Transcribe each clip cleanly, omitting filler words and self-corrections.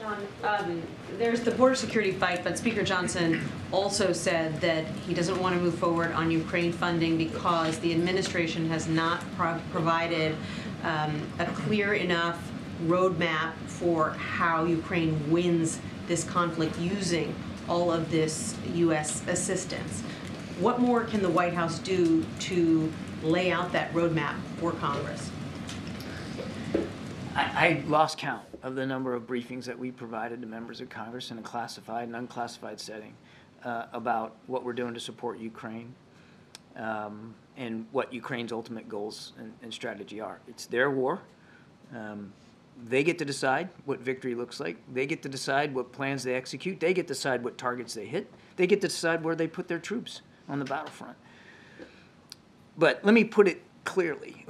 John, there's the border security fight, but Speaker Johnson also said that he doesn't want to move forward on Ukraine funding because the administration has not provided a clear enough roadmap for how Ukraine wins this conflict using all of this U.S. assistance. What more can the White House do to lay out that roadmap for Congress? I lost count of the number of briefings that we provided to members of Congress in a classified and unclassified setting about what we're doing to support Ukraine and what Ukraine's ultimate goals and strategy are. It's their war. They get to decide what victory looks like. They get to decide what plans they execute. They get to decide what targets they hit. They get to decide where they put their troops on the battlefront. But let me put it clearly.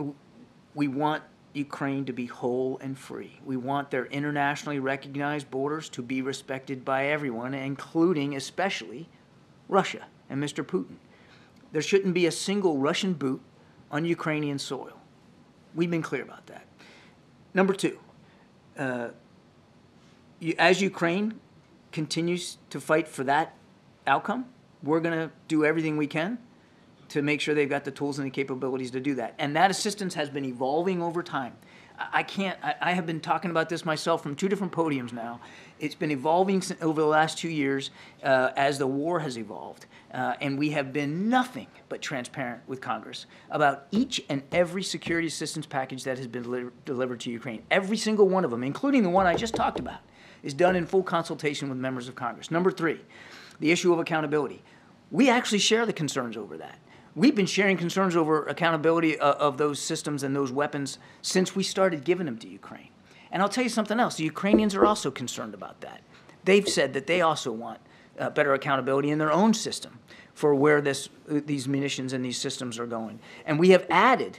We want Ukraine to be whole and free. We want their internationally recognized borders to be respected by everyone, including especially Russia and Mr. Putin. There shouldn't be a single Russian boot on Ukrainian soil. We've been clear about that. Number two, as Ukraine continues to fight for that outcome, we're going to do everything we can to make sure they've got the tools and the capabilities to do that. And that assistance has been evolving over time. I have been talking about this myself from two different podiums now. It's been evolving over the last 2 years as the war has evolved. And we have been nothing but transparent with Congress about each and every security assistance package that has been delivered to Ukraine. Every single one of them, including the one I just talked about, is done in full consultation with members of Congress. Number three, the issue of accountability. We actually share the concerns over that. We've been sharing concerns over accountability of those systems and those weapons since we started giving them to Ukraine. And I'll tell you something else. The Ukrainians are also concerned about that. They've said that they also want better accountability in their own system for where these munitions and these systems are going. And we have added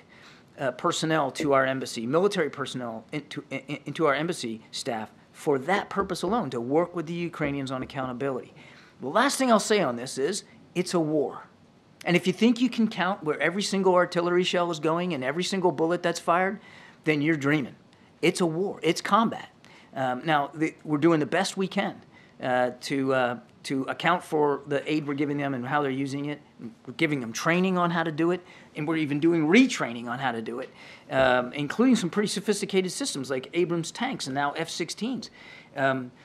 personnel to our embassy, military personnel into our embassy staff for that purpose alone, to work with the Ukrainians on accountability. The last thing I'll say on this is it's a war. And if you think you can count where every single artillery shell is going and every single bullet that's fired, then you're dreaming. It's a war. It's combat. Now, we're doing the best we can to account for the aid we're giving them and how they're using it. We're giving them training on how to do it, and we're even doing retraining on how to do it, including some pretty sophisticated systems like Abrams tanks and now F-16s.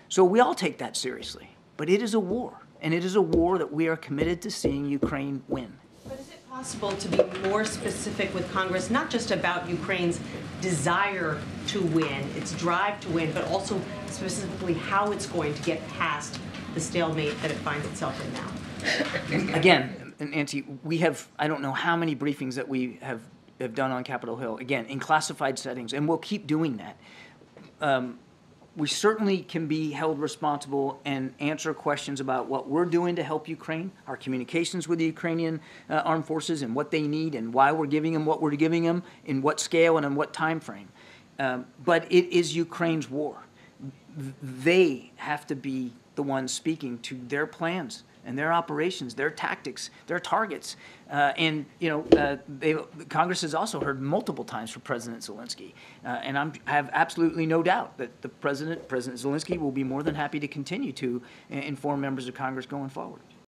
So we all take that seriously. But it is a war. And it is a war that we are committed to seeing Ukraine win. But is it possible to be more specific with Congress, not just about Ukraine's desire to win, its drive to win, but also specifically how it's going to get past the stalemate that it finds itself in now? Again, Nancy, we have, I don't know how many briefings that we have done on Capitol Hill, again, in classified settings, and we'll keep doing that. We certainly can be held responsible and answer questions about what we're doing to help Ukraine, our communications with the Ukrainian armed forces and what they need and why we're giving them what we're giving them, in what scale and in what time frame. But it is Ukraine's war. They have to be the ones speaking to their plans and their operations, their tactics, their targets. And, you know, Congress has also heard multiple times from President Zelensky. And I have absolutely no doubt that President Zelensky will be more than happy to continue to inform members of Congress going forward.